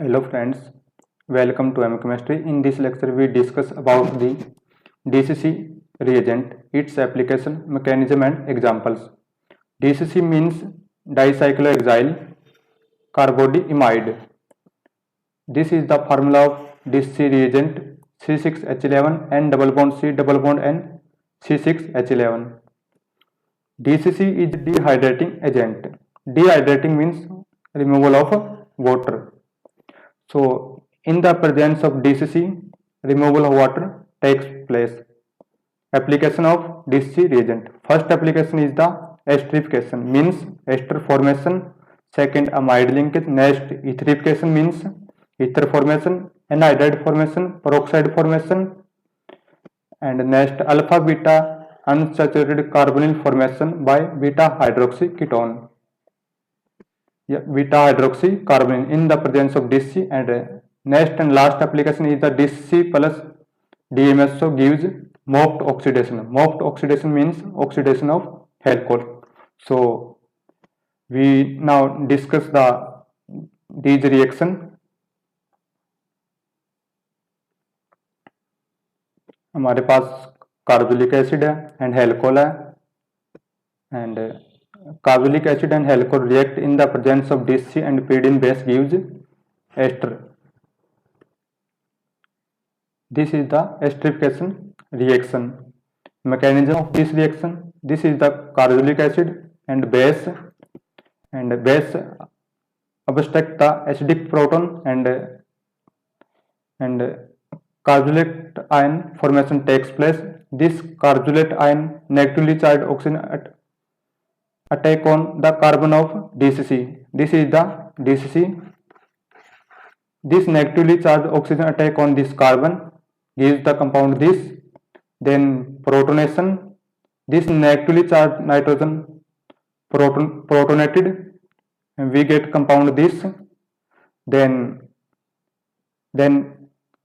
Hello friends, welcome to Chemistry. In this lecture we discuss about the DCC reagent, its application, mechanism and examples. DCC means dicyclohexyl carbodiimide. This is the formula of DCC reagent C6H11 N double bond C double bond N C6H11. DCC is dehydrating agent. Dehydrating means removal of water. So, in the presence of DCC, removal of water takes place. Application of DCC reagent. First application is the esterification, means ester formation. Second, amide linkage. Next, etherification means ether formation, anhydride formation, peroxide formation. And next, alpha beta unsaturated carbonyl formation by beta hydroxyketone. Beta hydroxycarbonyl in the presence of DCC. And next and last application is the DCC plus DMSO gives Moped oxidation. Moped oxidation means oxidation of alcohol. So we now discuss these reaction. हमारे पास carbolic acid है and alcohol है and carbolic acid and alcohol react in the presence of DCC and pyridine base gives ester. This is the esterification reaction. Mechanism of this reaction. This is the carbolic acid and base obstruct the acidic proton and carbonate ion formation takes place. This carbonate ion negatively charged oxygen attack on the carbon of DCC. This is the DCC. This negatively charged oxygen attack on this carbon gives the compound this. Then protonation. This negatively charged nitrogen protonated and we get compound this. Then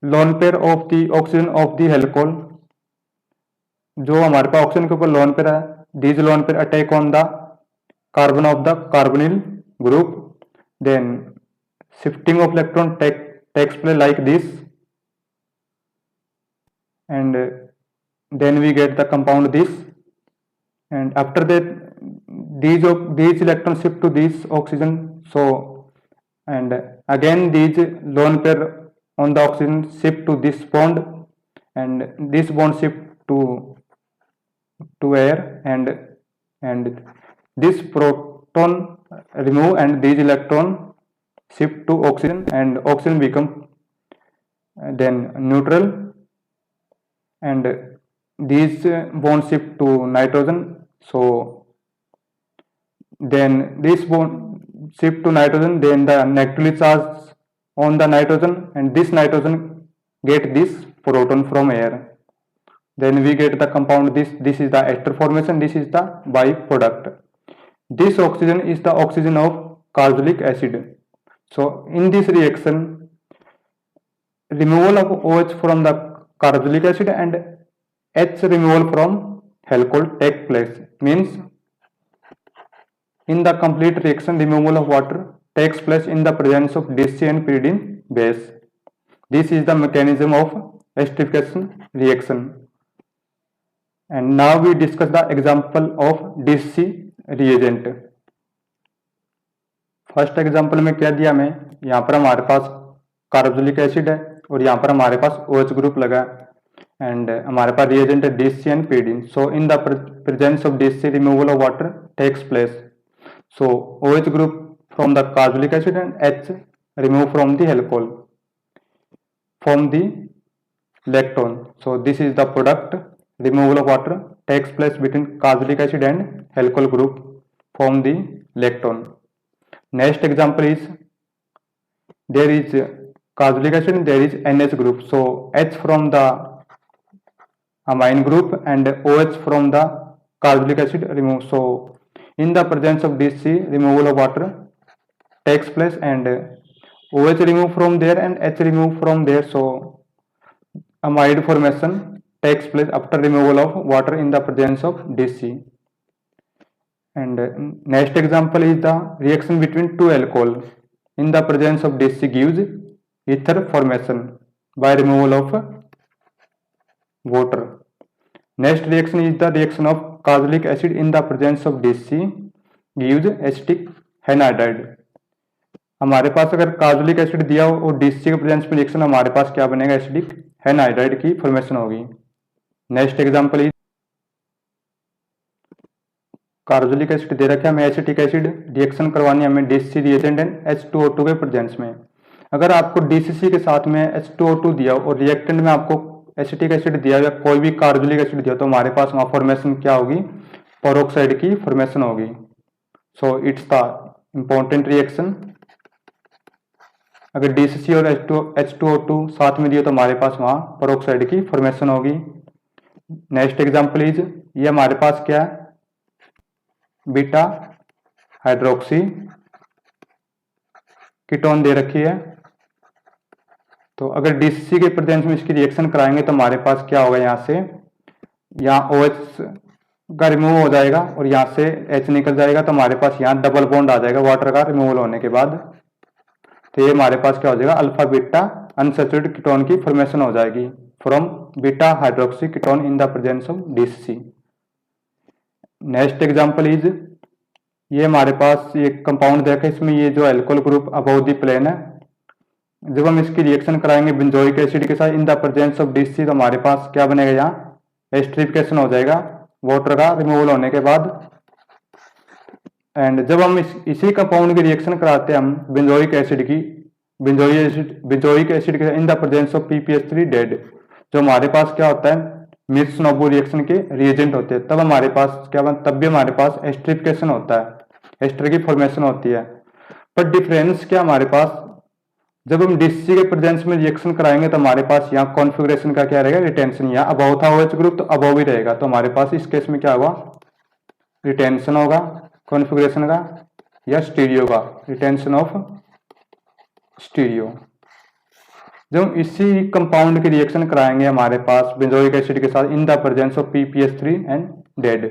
lone pair of the oxygen of the alcohol. जो हमारे पास oxygen के ऊपर lone pair है, these lone pair attack on the carbon of the carbonyl group. Then shifting of electron takes place like this, and then we get the compound this. And after that, these electrons shift to this oxygen. So, and again these lone pair on the oxygen shift to this bond, and this bond shift to air, and this proton remove and these electron shift to oxygen and oxygen become then neutral, and these bond shift to nitrogen. So then this bond shift to nitrogen, then the negatively charged on the nitrogen, and this nitrogen get this proton from air. Then we get the compound this. This is the ester formation. This is the byproduct. This oxygen is the oxygen of carbolic acid. So in this reaction, removal of OH from the carbolic acid and H removal from alcohol take place. Means in the complete reaction, removal of water takes place in the presence of DCC and pyridine base. This is the mechanism of esterification reaction. And now we discuss the example of DCC reagent. First example में क्या दिया हमें, यहाँ पर हमारे पास carbolic acid है और यहाँ पर हमारे पास OH ग्रुप लगा है एंड हमारे पास रिएजेंट है DCC and pyridine. So in the presence of DCC removal of water takes place. So OH group from the carbolic acid and H remove from the alcohol from the lactone. So this is the product. Removal of water takes place between carbolic acid and alcohol group from the lactone. Next example is there is carbolic acid and there is NH group. So H from the amine group and OH from the carbolic acid removed. So in the presence of DCC, removal of water takes place and OH removed from there and H removed from there. So amide formation takes place after removal of water in the presence of DCC. And next example is the reaction between two alcohol in the presence of DCC gives ether formation by removal of water. Next reaction is the reaction of carboxylic acid in the presence of DC gives acetic anhydride. हमारे पास अगर carbolic acid दिया हो और DC के presence में reaction, हमारे पास क्या बनेगा, एसिडिक एनहाइड्राइड की फॉर्मेशन होगी। Next example is carbolic acid दे रखा है हमें, एसिटिक एसिड रिएक्शन करवानी है हमें डीसी रिएजेंट एंड H2O2 के प्रेजेंस में। अगर आपको डीसीसी के साथ में H2O2 दिया हो और रिएक्टेंट में आपको एसिटिक एसिड दिया या कोई भी कार्बोलिक एसिड दिया तो हमारे पास वहां फॉर्मेशन क्या होगी, पेरोक्साइड की फॉर्मेशन होगी। So it's the important reaction. अगर डीसीसी और H2O2 साथ में दिए तो हमारे पास वहां पेरोक्साइड की फॉर्मेशन होगी। नेक्स्ट एग्जांपल इज, ये हमारे पास क्या है, बीटा हाइड्रोक्सी कीटोन दे रखी है। तो अगर डीसीसी के प्रेजेंस में इसकी रिएक्शन कराएंगे तो हमारे पास क्या होगा, यहाँ से यहाँ OH का रिमूव हो जाएगा और यहाँ से H निकल जाएगा, तो हमारे पास यहाँ डबल बॉन्ड आ जाएगा वाटर का रिमूवल होने के बाद। तो ये हमारे पास क्या हो जाएगा, अल्फा बीटा अनसैचुरेटेड कीटोन की फॉर्मेशन हो जाएगी from beta hydroxy ketone in the presence of DCC. Next example is, ये हमारे पास ये कंपाउंड देखा, इसमें ये जो alcohol group above the plane है, जब हम इसकी रिएक्शन कराएंगे बेंजोइक एसिड के साथ इन द प्रेजेंस ऑफ डीसी तो हमारे पास क्या बनेगा, यहाँ एस्टरिफिकेशन हो जाएगा वाटर का रिमूवल होने के बाद। एंड जब हम इसी कंपाउंड की रिएक्शन कराते हैं हम बेंजोइक एसिड की, बेंजोइक एसिड के इन the presence of PPH3 dead, जो हमारे पास क्या होता है, मिक्स नोबो रिएक्शन के रिएजेंट होते हैं, तब हमारे पास क्या, तब भी हमारे पास एस्टरिफिकेशन होता है, एस्टर की फॉर्मेशन होती है। पर डिफरेंस क्या हमारे पास, जब हम डीसी के प्रेजेंस में रिएक्शन कराएंगे तो हमारे पास यहाँ कॉन्फ़िगरेशन का क्या रहेगा, रिटेंशन। यहाँ अबव था OH ग्रुप तो अबव ही रहेगा, तो हमारे पास इस केस में क्या होगा, रिटेंशन होगा कॉन्फ़िगरेशन का या स्टीरियो का, रिटेंशन ऑफ स्टीरियो। जब हम इसी कंपाउंड की रिएक्शन कराएंगे हमारे पास बेंजोइक एसिड के साथ इन the presence of PPH3 and dead,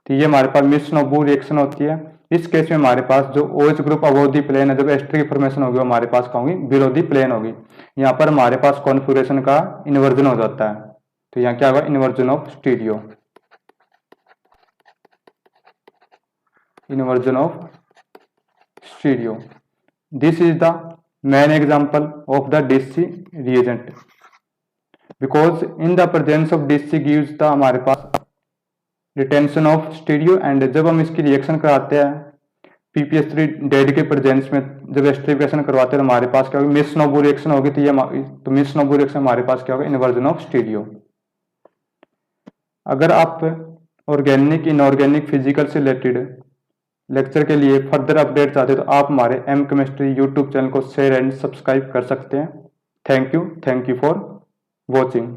तो ये हमारे पास मिक्स नोबो रिएक्शन होती है। इस केस में हमारे पास जो OH group above the plane है, जब एस्टर की फॉर्मेशन होगी हमारे पास क्या होगी, बिलो द प्लेन होगी। यहाँ पर हमारे पास कॉन्फ़िगरेशन का इन्वर्जन हो जाता है, तो यहाँ क्या होगा, inversion of stereo, inversion of stereo. This is the main example of the DC reagent because in the presence of DC gives the हमारे पास रिटेंशन ऑफ स्टीरियो। एंड जब हम इसकी रिएक्शन कराते हैं PPH3 डेड के प्रेजेंस में, जब esterification करवाते हैं तो हमारे पास क्या होगी, मिक्स नोबो रिएक्शन होगी, तो ये तो मिक्स नोबो रिएक्शन हमारे पास क्या होगा, इन्वर्जन ऑफ स्टीरियो। अगर आप ऑर्गेनिक इनऑर्गेनिक फिजिकल से रिलेटेड लेक्चर के लिए फर्दर अपडेट चाहते हो तो आप हमारे एम केमिस्ट्री यूट्यूब चैनल को शेयर एंड सब्सक्राइब कर सकते हैं। Thank you for watching.